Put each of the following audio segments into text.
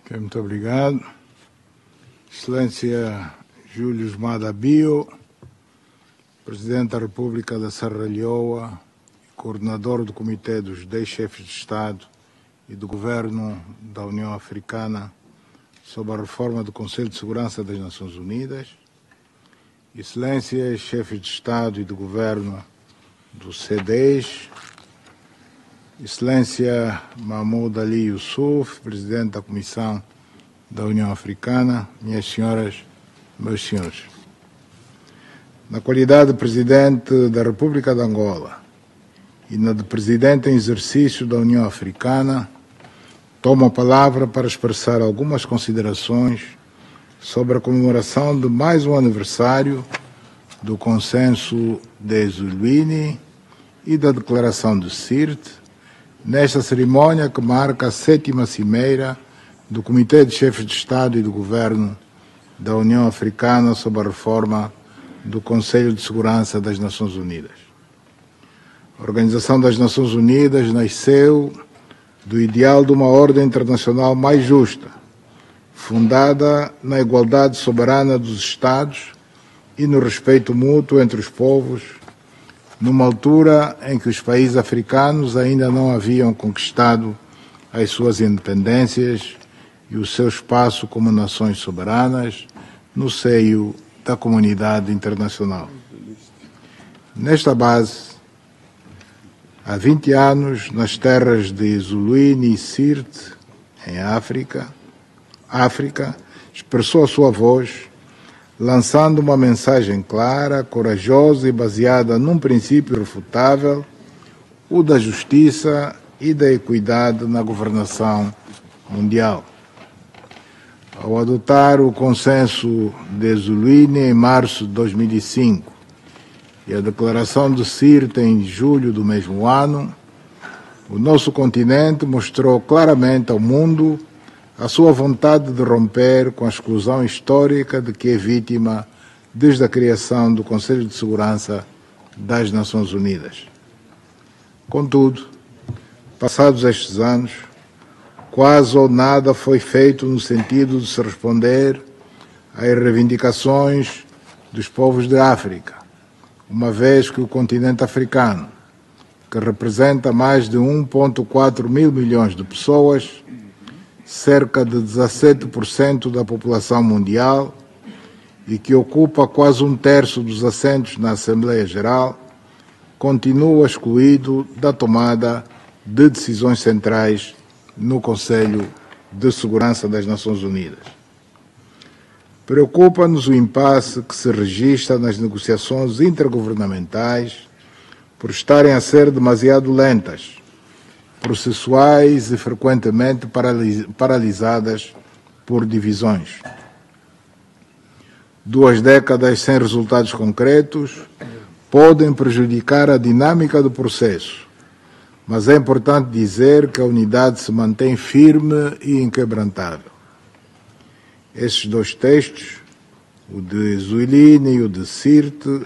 Ok, muito obrigado. Excelência Júlio Mada Bio, Presidente da República da Serra Leoa, coordenador do Comitê dos 10 chefes de Estado e do Governo da União Africana sobre a reforma do Conselho de Segurança das Nações Unidas, Excelências chefes de Estado e do Governo do C10, Excelência Mahmoud Ali Yusuf, Presidente da Comissão da União Africana, minhas senhoras, meus senhores. Na qualidade de Presidente da República de Angola e na de Presidente em exercício da União Africana, tomo a palavra para expressar algumas considerações sobre a comemoração de mais um aniversário do Consenso de Zuluini e da Declaração de Sirte, nesta cerimónia que marca a 7ª cimeira do Comitê de Chefes de Estado e do Governo da União Africana sobre a reforma do Conselho de Segurança das Nações Unidas. A Organização das Nações Unidas nasceu do ideal de uma ordem internacional mais justa, fundada na igualdade soberana dos Estados e no respeito mútuo entre os povos, numa altura em que os países africanos ainda não haviam conquistado as suas independências e o seu espaço como nações soberanas no seio da comunidade internacional. Nesta base, há 20 anos, nas terras de Zuluini e Sirte, em África, expressou a sua voz, lançando uma mensagem clara, corajosa e baseada num princípio irrefutável, o da justiça e da equidade na governação mundial. Ao adotar o Consenso de Zuluini em março de 2005 e a Declaração de Sirte em julho do mesmo ano, o nosso continente mostrou claramente ao mundo a sua vontade de romper com a exclusão histórica de que é vítima desde a criação do Conselho de Segurança das Nações Unidas. Contudo, passados estes anos, quase ou nada foi feito no sentido de se responder às reivindicações dos povos de África, uma vez que o continente africano, que representa mais de 1,4 mil milhões de pessoas, cerca de 17% da população mundial e que ocupa quase 1/3 dos assentos na Assembleia Geral, continua excluído da tomada de decisões centrais no Conselho de Segurança das Nações Unidas. Preocupa-nos o impasse que se registra nas negociações intergovernamentais por estarem a ser demasiado lentas, processuais e frequentemente paralisadas por divisões. 2 décadas sem resultados concretos podem prejudicar a dinâmica do processo, mas é importante dizer que a unidade se mantém firme e inquebrantável. Estes 2 textos, o de Zuluini e o de Sirte,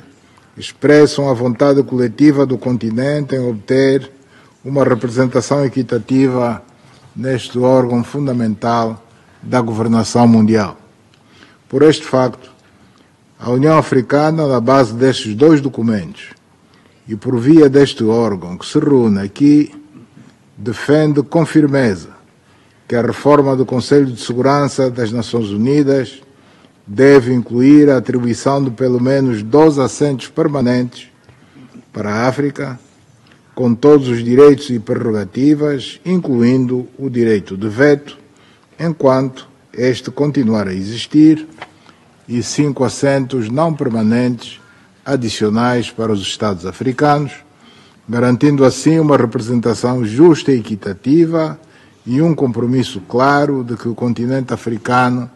expressam a vontade coletiva do continente em obter uma representação equitativa neste órgão fundamental da governação mundial. Por este facto, a União Africana, na base destes 2 documentos e por via deste órgão que se reúne aqui, defende com firmeza que a reforma do Conselho de Segurança das Nações Unidas deve incluir a atribuição de pelo menos 12 assentos permanentes para a África, com todos os direitos e prerrogativas, incluindo o direito de veto, enquanto este continuar a existir, e 5 assentos não permanentes adicionais para os Estados africanos, garantindo assim uma representação justa e equitativa e um compromisso claro de que o continente africano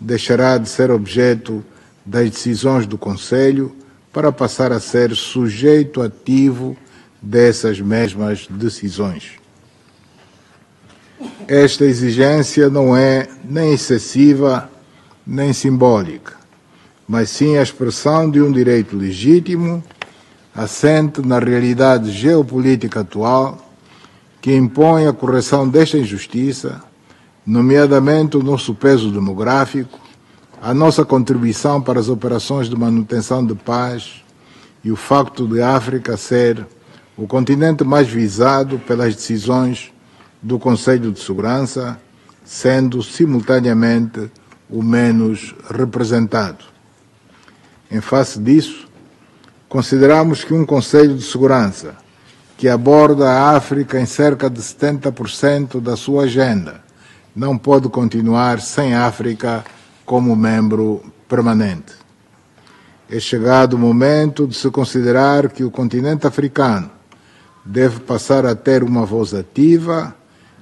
deixará de ser objeto das decisões do Conselho para passar a ser sujeito ativo dessas mesmas decisões. Esta exigência não é nem excessiva nem simbólica, mas sim a expressão de um direito legítimo, assente na realidade geopolítica atual, que impõe a correção desta injustiça, nomeadamente o nosso peso demográfico, a nossa contribuição para as operações de manutenção de paz e o facto de a África ser o continente mais visado pelas decisões do Conselho de Segurança, sendo simultaneamente o menos representado. Em face disso, consideramos que um Conselho de Segurança que aborda a África em cerca de 70% da sua agenda não pode continuar sem a África como membro permanente. É chegado o momento de se considerar que o continente africano deve passar a ter uma voz ativa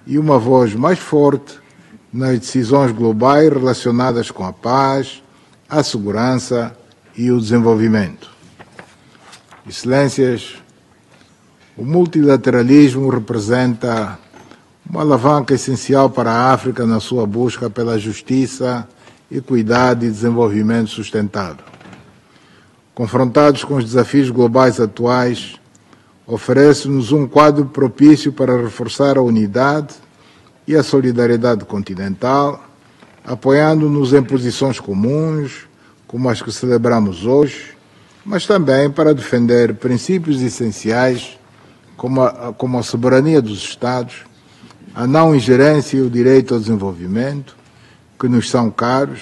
e uma voz mais forte nas decisões globais relacionadas com a paz, a segurança e o desenvolvimento. Excelências, o multilateralismo representa uma alavanca essencial para a África na sua busca pela justiça, equidade e desenvolvimento sustentável. Confrontados com os desafios globais atuais, oferece-nos um quadro propício para reforçar a unidade e a solidariedade continental, apoiando-nos em posições comuns, como as que celebramos hoje, mas também para defender princípios essenciais como a soberania dos Estados, a não ingerência e o direito ao desenvolvimento, que nos são caros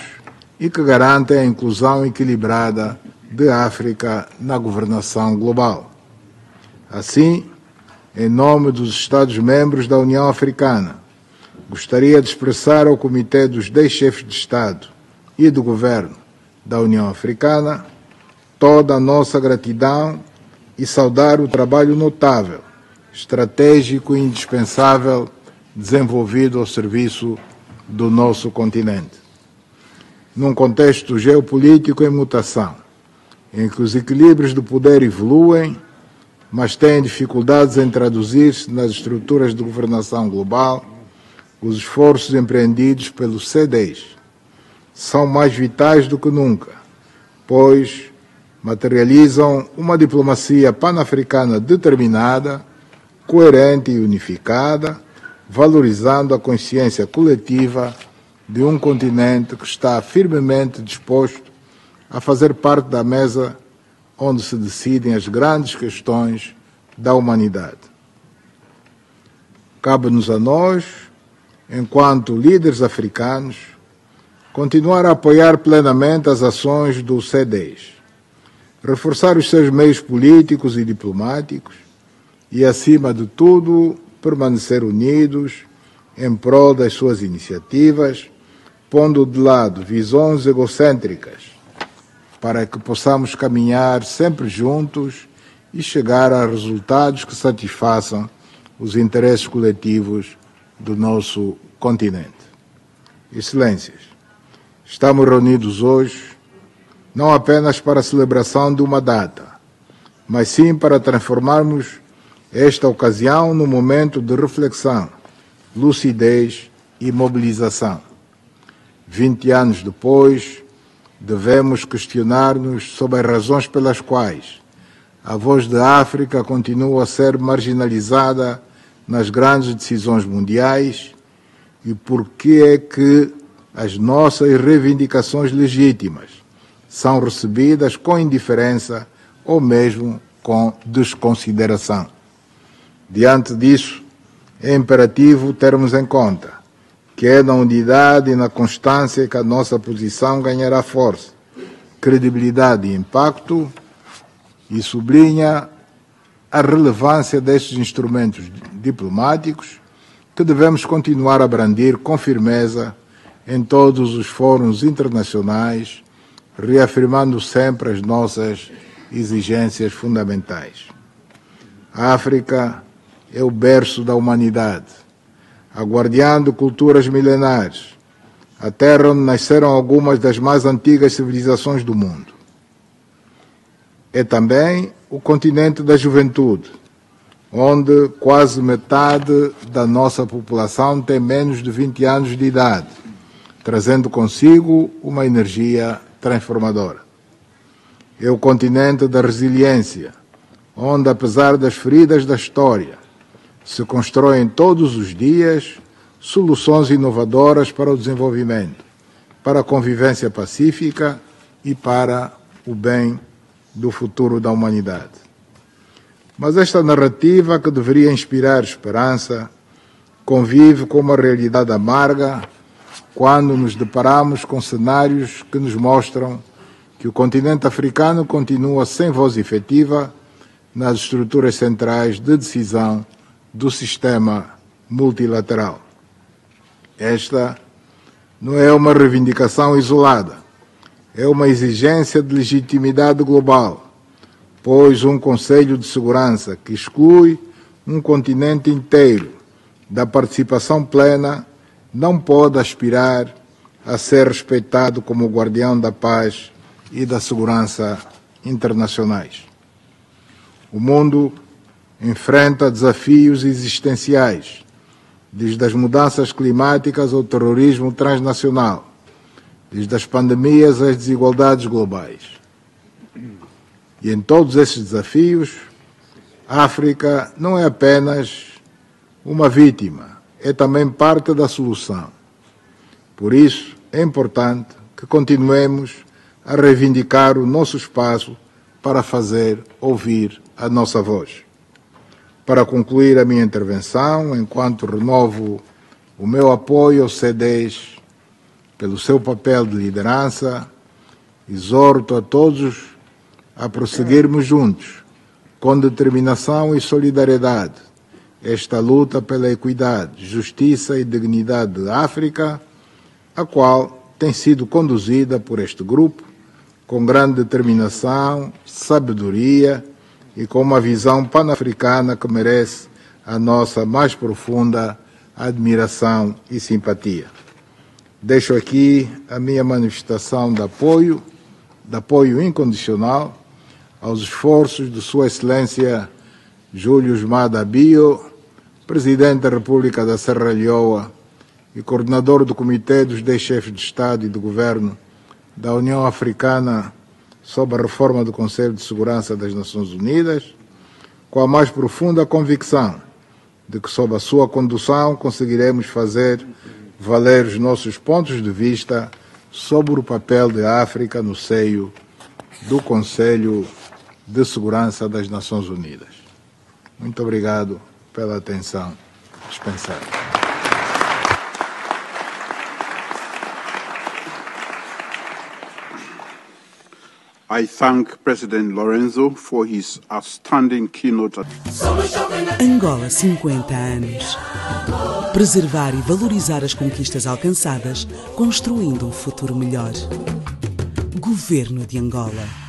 e que garantem a inclusão equilibrada de África na governação global. Assim, em nome dos Estados-membros da União Africana, gostaria de expressar ao Comitê dos 10 chefes de Estado e do Governo da União Africana toda a nossa gratidão e saudar o trabalho notável, estratégico e indispensável desenvolvido ao serviço do nosso continente. Num contexto geopolítico em mutação, em que os equilíbrios do poder evoluem, mas têm dificuldades em traduzir-se nas estruturas de governação global, os esforços empreendidos pelo C10 são mais vitais do que nunca, pois materializam uma diplomacia pan-africana determinada, coerente e unificada, valorizando a consciência coletiva de um continente que está firmemente disposto a fazer parte da mesa onde se decidem as grandes questões da humanidade. Cabe-nos a nós, enquanto líderes africanos, continuar a apoiar plenamente as ações do C10, reforçar os seus meios políticos e diplomáticos e, acima de tudo, permanecer unidos em prol das suas iniciativas, pondo de lado visões egocêntricas, para que possamos caminhar sempre juntos e chegar a resultados que satisfaçam os interesses coletivos do nosso continente. Excelências, estamos reunidos hoje não apenas para a celebração de uma data, mas sim para transformarmos esta ocasião num momento de reflexão, lucidez e mobilização. 20 anos depois, devemos questionar-nos sobre as razões pelas quais a voz da África continua a ser marginalizada nas grandes decisões mundiais e por que é que as nossas reivindicações legítimas são recebidas com indiferença ou mesmo com desconsideração. Diante disso, é imperativo termos em conta que é na unidade e na constância que a nossa posição ganhará força, credibilidade e impacto, e sublinha a relevância destes instrumentos diplomáticos que devemos continuar a brandir com firmeza em todos os fóruns internacionais, reafirmando sempre as nossas exigências fundamentais. A África é o berço da humanidade, a guardiã de culturas milenares, a terra onde nasceram algumas das mais antigas civilizações do mundo. É também o continente da juventude, onde quase metade da nossa população tem menos de 20 anos de idade, trazendo consigo uma energia transformadora. É o continente da resiliência, onde, apesar das feridas da história, se constroem todos os dias soluções inovadoras para o desenvolvimento, para a convivência pacífica e para o bem do futuro da humanidade. Mas esta narrativa, que deveria inspirar esperança, convive com uma realidade amarga quando nos deparamos com cenários que nos mostram que o continente africano continua sem voz efetiva nas estruturas centrais de decisão do sistema multilateral. Esta não é uma reivindicação isolada, é uma exigência de legitimidade global, pois um Conselho de Segurança que exclui um continente inteiro da participação plena não pode aspirar a ser respeitado como guardião da paz e da segurança internacionais. O mundo enfrenta desafios existenciais, desde as mudanças climáticas ao terrorismo transnacional, desde as pandemias às desigualdades globais. E em todos esses desafios, a África não é apenas uma vítima, é também parte da solução. Por isso, é importante que continuemos a reivindicar o nosso espaço para fazer ouvir a nossa voz. Para concluir a minha intervenção, enquanto renovo o meu apoio ao C10 pelo seu papel de liderança, exorto a todos a prosseguirmos juntos, com determinação e solidariedade, esta luta pela equidade, justiça e dignidade da África, a qual tem sido conduzida por este grupo com grande determinação, sabedoria e com uma visão pan-africana que merece a nossa mais profunda admiração e simpatia. Deixo aqui a minha manifestação de apoio incondicional aos esforços de Sua Excelência Julius Maada Bio, Presidente da República da Serra Leoa e coordenador do Comitê dos 10 Chefes de Estado e de Governo da União Africana sobre a reforma do Conselho de Segurança das Nações Unidas, com a mais profunda convicção de que, sob a sua condução, conseguiremos fazer valer os nossos pontos de vista sobre o papel da África no seio do Conselho de Segurança das Nações Unidas. Muito obrigado pela atenção dispensada. I thank President Lorenzo for his outstanding keynote. Angola 50 anos. Preservar e valorizar as conquistas alcançadas, construindo um futuro melhor. Governo de Angola.